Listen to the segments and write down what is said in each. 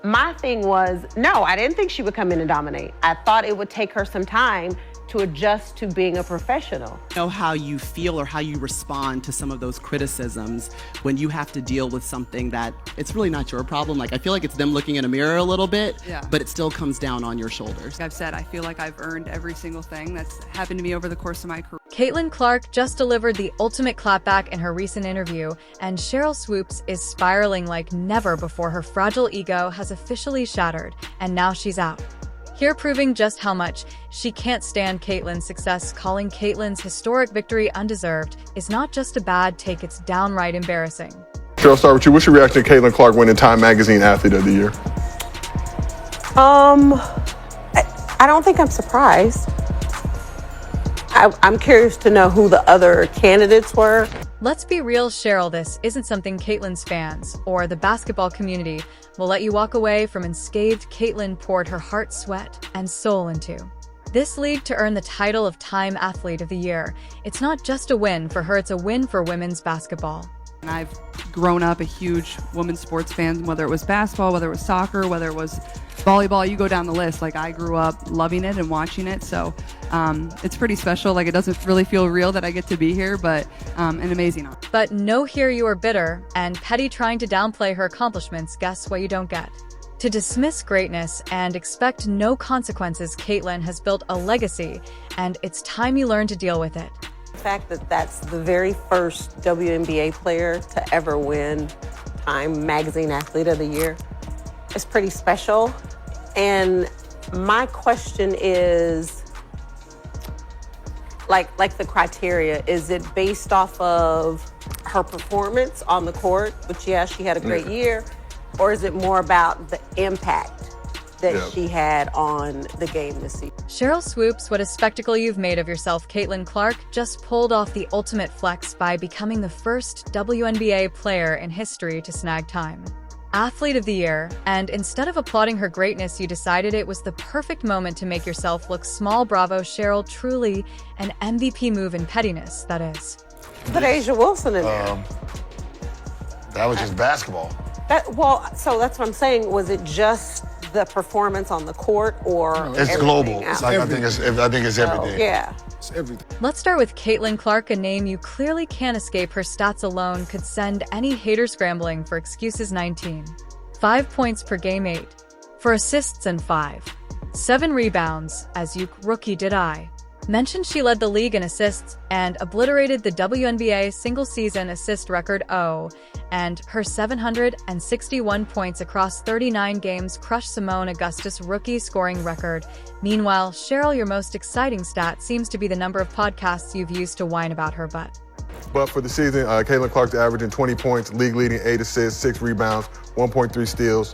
My thing was, no, I didn't think she would come in and dominate. I thought it would take her some time to adjust to being a professional. Know how you feel or how you respond to some of those criticisms when you have to deal with something that it's really not your problem. Like, I feel like it's them looking in a mirror a little bit, but it still comes down on your shoulders. Like I've said, I feel like I've earned every single thing that's happened to me over the course of my career. Caitlin Clark just delivered the ultimate clapback in her recent interview, and Sheryl Swoopes is spiraling like never before. Her fragile ego has officially shattered, and now she's out. Here proving just how much she can't stand Caitlin's success, calling Caitlin's historic victory undeserved is not just a bad take, it's downright embarrassing. Sheryl, I'll start with you. What's your reaction to Caitlin Clark winning Time Magazine Athlete of the Year? I don't think I'm surprised. I'm curious to know who the other candidates were. Let's be real, Sheryl, this isn't something Caitlin's fans or the basketball community will let you walk away from unscathed. Caitlin poured her heart, sweat, and soul into this league to earn the title of Time Athlete of the Year. It's not just a win for her, it's a win for women's basketball. And I've grown up a huge women's sports fan, whether it was basketball, whether it was soccer, whether it was volleyball, you go down the list. Like, I grew up loving it and watching it, so it's pretty special. Like, it doesn't really feel real that I get to be here, but an amazing honor. But no, here you are bitter and petty, trying to downplay her accomplishments. Guess what you don't get? To dismiss greatness and expect no consequences. Caitlin has built a legacy, and it's time you learn to deal with it. The fact that that's the very first WNBA player to ever win Time Magazine Athlete of the Year is pretty special. And my question is, like the criteria, is it based off of her performance on the court, which, yeah, she had a great year, or is it more about the impact that she had on the game this season? Sheryl Swoopes, what a spectacle you've made of yourself. Caitlin Clark just pulled off the ultimate flex by becoming the first WNBA player in history to snag Time Athlete of the Year, and instead of applauding her greatness, you decided it was the perfect moment to make yourself look small. Bravo, Sheryl, truly an MVP move in pettiness, that is. Put Asia Wilson in there. That was just basketball. So that's what I'm saying. Was it just the performance on the court, or it's global? It's like, I think it's everything. Yeah. It's everything. Let's start with Caitlin Clark, a name you clearly can't escape. Her stats alone could send any hater scrambling for excuses. 19. 5 points per game, 8 for assists, and 5. 7 rebounds. As you rookie, did I mention she led the league in assists and obliterated the WNBA single-season assist record. And her 761 points across 39 games crushed Simone Augustus' rookie scoring record. Meanwhile, Sheryl, your most exciting stat seems to be the number of podcasts you've used to whine about her butt. But for the season, Caitlin Clark's averaging 20 points, league-leading 8 assists, 6 rebounds, 1.3 steals.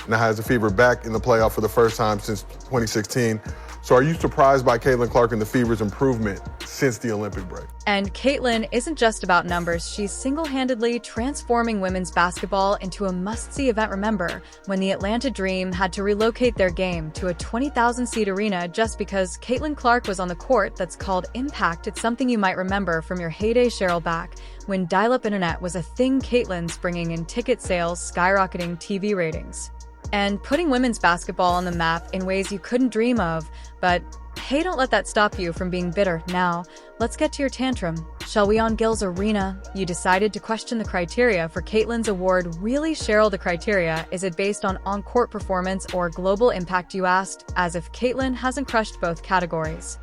Now has the Fever back in the playoff for the first time since 2016. So are you surprised by Caitlin Clark and the Fever's improvement since the Olympic break? And Caitlin isn't just about numbers. She's single-handedly transforming women's basketball into a must-see event. Remember when the Atlanta Dream had to relocate their game to a 20,000-seat arena just because Caitlin Clark was on the court? That's called impact. It's something you might remember from your heyday, Sheryl, back when dial-up internet was a thing. Caitlin's bringing in ticket sales, skyrocketing TV ratings, and putting women's basketball on the map in ways you couldn't dream of. But hey, don't let that stop you from being bitter. Now, let's get to your tantrum, shall we? On Gil's Arena, you decided to question the criteria for Caitlin's award. Really, Sheryl, the criteria, is it based on on-court performance or global impact, you asked, as if Caitlin hasn't crushed both categories.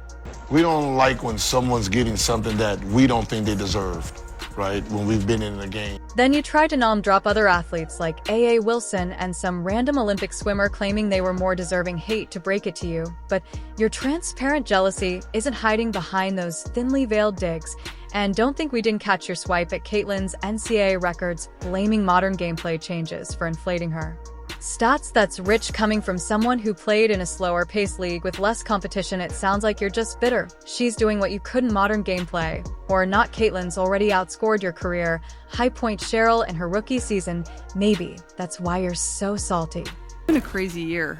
We don't like when someone's getting something that we don't think they deserved, right? When we've been in the game. Then you tried to nom-drop other athletes like A.A. Wilson and some random Olympic swimmer, claiming they were more deserving. Hate to break it to you, but your transparent jealousy isn't hiding behind those thinly veiled digs. And don't think we didn't catch your swipe at Caitlin's NCAA records, blaming modern gameplay changes for inflating her stats. That's rich coming from someone who played in a slower-paced league with less competition. It sounds like you're just bitter. She's doing what you couldn't. Modern gameplay or not, Caitlin's already outscored your career high point, Sheryl, in her rookie season. Maybe that's why you're so salty. Been a crazy year.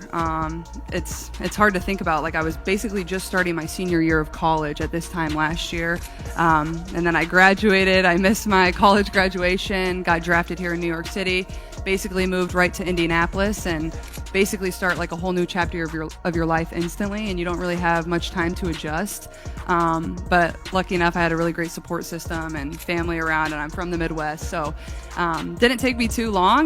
It's hard to think about. Like, I was basically just starting my senior year of college at this time last year, and then I graduated. I missed my college graduation, got drafted here in New York City, basically moved right to Indianapolis, and basically start like a whole new chapter of your life instantly, and you don't really have much time to adjust. But lucky enough, I had a really great support system and family around, and I'm from the Midwest, so didn't take me too long.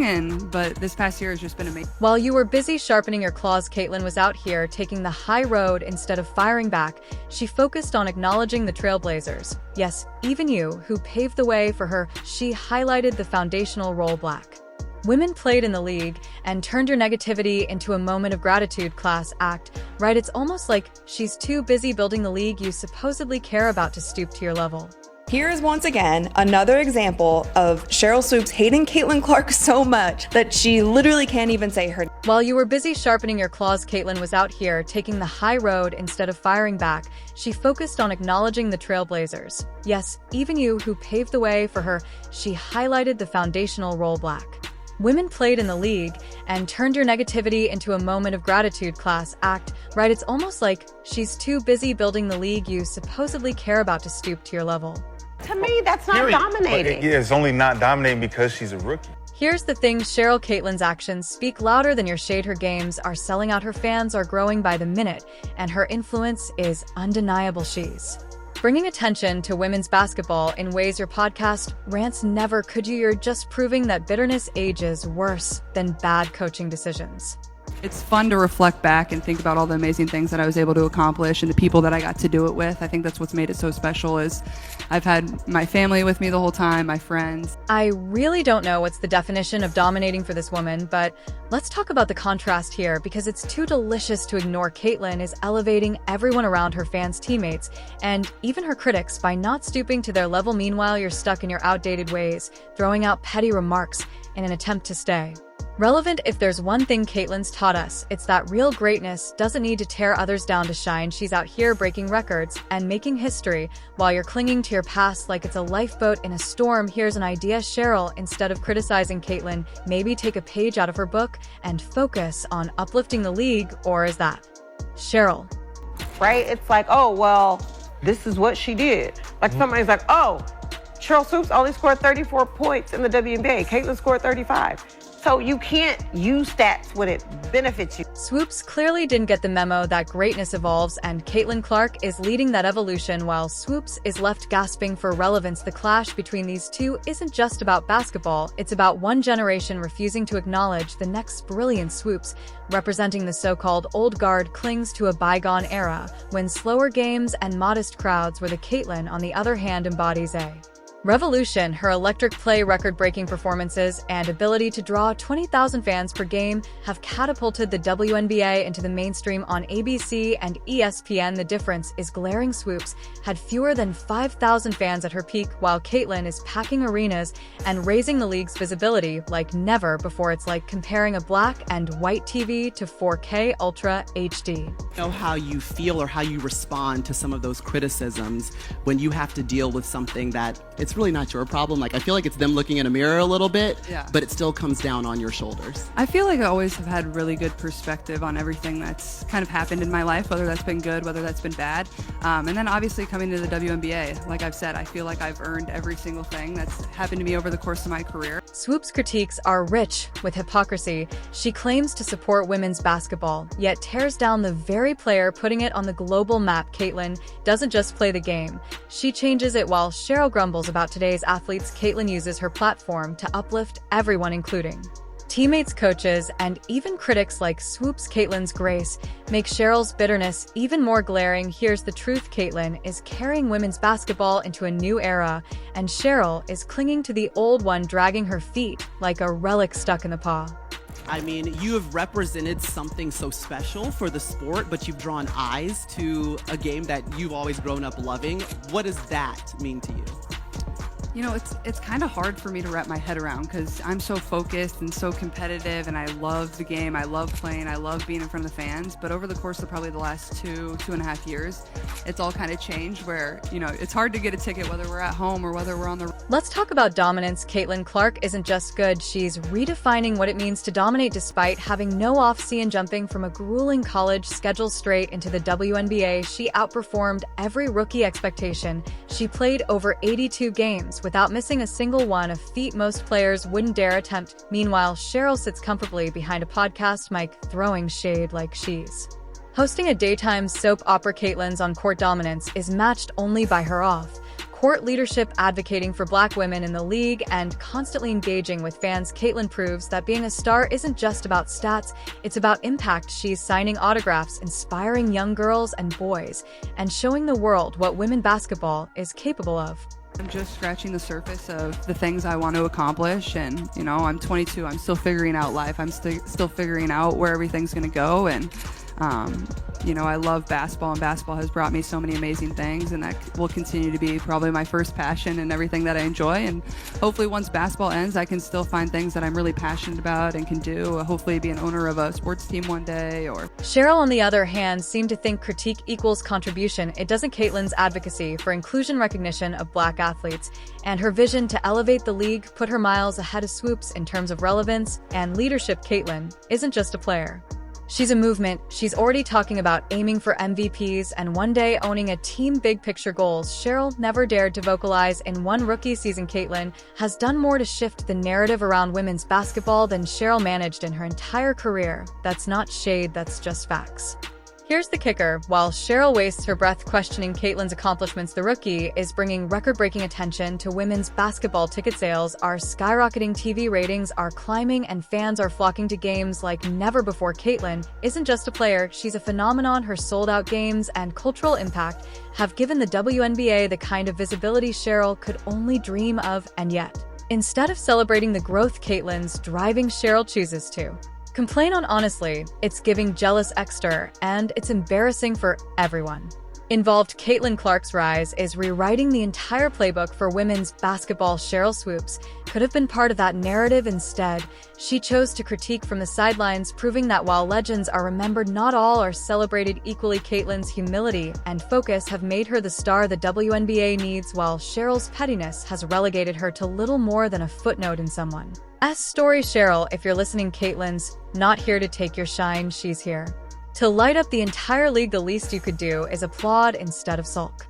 But this past year has just been amazing. While you were busy sharpening your claws, Caitlin was out here taking the high road instead of firing back. She focused on acknowledging the trailblazers. Yes, even you, who paved the way for her. She highlighted the foundational role black women played in the league and turned your negativity into a moment of gratitude. Class act. Right, it's almost like she's too busy building the league you supposedly care about to stoop to your level. Here is once again another example of Sheryl Swoopes hating Caitlin Clark so much that she literally can't even say her. While you were busy sharpening your claws, Caitlin was out here taking the high road instead of firing back. She focused on acknowledging the trailblazers. Yes, even you, who paved the way for her. She highlighted the foundational role black women played in the league and turned your negativity into a moment of gratitude. Class act. Right, it's almost like she's too busy building the league you supposedly care about to stoop to your level. To me, that's not dominating. Yeah, it's only not dominating because she's a rookie. Here's the thing, Sheryl. Caitlin's actions speak louder than your shade. Her games are selling out, her fans are growing by the minute, and her influence is undeniable. She's bringing attention to women's basketball in ways your podcast rants never could. You're just proving that bitterness ages worse than bad coaching decisions. It's fun to reflect back and think about all the amazing things that I was able to accomplish and the people that I got to do it with. I think that's what's made it so special is I've had my family with me the whole time, my friends. I really don't know what's the definition of dominating for this woman, but let's talk about the contrast here, because it's too delicious to ignore. Caitlin is elevating everyone around her, fans, teammates, and even her critics by not stooping to their level. Meanwhile, you're stuck in your outdated ways, throwing out petty remarks in an attempt to stay relevant. If there's one thing Caitlin's taught us, it's that real greatness doesn't need to tear others down to shine. She's out here breaking records and making history while you're clinging to your past like it's a lifeboat in a storm. Here's an idea, Sheryl. Instead of criticizing Caitlin, maybe take a page out of her book and focus on uplifting the league. Or is that Sheryl? Right? It's like, oh, well, this is what she did. Like somebody's like, oh, Sheryl Swoopes only scored 34 points in the WNBA. Caitlin scored 35. So you can't use stats when it benefits you. Swoopes clearly didn't get the memo that greatness evolves, and Caitlin Clark is leading that evolution while Swoopes is left gasping for relevance. The clash between these two isn't just about basketball, it's about one generation refusing to acknowledge the next brilliant. Swoopes, representing the so-called old guard, clings to a bygone era when slower games and modest crowds were the Caitlin, on the other hand, embodies a revolution. Her electric play, record-breaking performances, and ability to draw 20,000 fans per game have catapulted the WNBA into the mainstream on ABC and ESPN. The difference is glaring. Swoopes had fewer than 5,000 fans at her peak, while Caitlin is packing arenas and raising the league's visibility like never before. It's like comparing a black and white TV to 4K Ultra HD. Know how you feel or how you respond to some of those criticisms when you have to deal with something that it's really not your problem. Like, I feel like it's them looking in a mirror a little bit, but it still comes down on your shoulders. I feel like I always have had really good perspective on everything that's kind of happened in my life, whether that's been good, whether that's been bad. And then obviously coming to the WNBA, like I've said, I feel like I've earned every single thing that's happened to me over the course of my career. Swoopes' critiques are rich with hypocrisy. She claims to support women's basketball, yet tears down the very player putting it on the global map. Caitlin doesn't just play the game, she changes it. While Sheryl grumbles about today's athletes, Caitlin uses her platform to uplift everyone, including teammates, coaches, and even critics like Swoopes. Caitlin's grace makes Sheryl's bitterness even more glaring. Here's the truth, Caitlin is carrying women's basketball into a new era, and Sheryl is clinging to the old one, dragging her feet like a relic stuck in the paw. I mean, you have represented something so special for the sport, but you've drawn eyes to a game that you've always grown up loving. What does that mean to you? You know, it's kind of hard for me to wrap my head around because I'm so focused and so competitive, and I love the game. I love playing. I love being in front of the fans. But over the course of probably the last 2.5 years, it's all kind of changed where, you know, it's hard to get a ticket whether we're at home or whether we're on the... Let's talk about dominance. Caitlin Clark isn't just good, she's redefining what it means to dominate despite having no off-season jumping from a grueling college schedule straight into the WNBA. She outperformed every rookie expectation. She played over 82 games without missing a single one, a feat most players wouldn't dare attempt. Meanwhile, Sheryl sits comfortably behind a podcast mic, throwing shade like she's hosting a daytime soap opera. Caitlin's on-court dominance is matched only by her off-court leadership, advocating for Black women in the league and constantly engaging with fans. Caitlin proves that being a star isn't just about stats, it's about impact. She's signing autographs, inspiring young girls and boys, and showing the world what women basketball is capable of. I'm just scratching the surface of the things I want to accomplish, and you know, I'm 22. I'm still figuring out life. I'm still figuring out where everything's going to go, and you know, I love basketball, and basketball has brought me so many amazing things, and that will continue to be probably my first passion and everything that I enjoy. And hopefully once basketball ends, I can still find things that I'm really passionate about and can do. Hopefully be an owner of a sports team one day. Or Sheryl, on the other hand, seemed to think critique equals contribution. It doesn't. Caitlin's advocacy for inclusion, recognition of Black athletes, and her vision to elevate the league put her miles ahead of Swoopes in terms of relevance and leadership. Caitlin isn't just a player. She's a movement. She's already talking about aiming for MVPs and one day owning a team. Big picture goals Sheryl never dared to vocalize in one rookie season. Caitlin has done more to shift the narrative around women's basketball than Sheryl managed in her entire career. That's not shade, that's just facts. Here's the kicker. While Sheryl wastes her breath questioning Caitlin's accomplishments, the rookie is bringing record-breaking attention to women's basketball. Ticket sales are skyrocketing, TV ratings are climbing, and fans are flocking to games like never before. Caitlin isn't just a player, she's a phenomenon. Her sold-out games and cultural impact have given the WNBA the kind of visibility Sheryl could only dream of, and yet, instead of celebrating the growth Caitlin's driving, Sheryl chooses to complain on. Honestly, it's giving jealous extra, and it's embarrassing for everyone involved. Caitlin Clark's rise is rewriting the entire playbook for women's basketball. Sheryl Swoopes could have been part of that narrative. Instead, she chose to critique from the sidelines, proving that while legends are remembered, not all are celebrated equally. Caitlin's humility and focus have made her the star the WNBA needs, while Sheryl's pettiness has relegated her to little more than a footnote in someone's story. Sheryl, if you're listening, Caitlin's not here to take your shine, she's here to light up the entire league. The least you could do is applaud instead of sulk.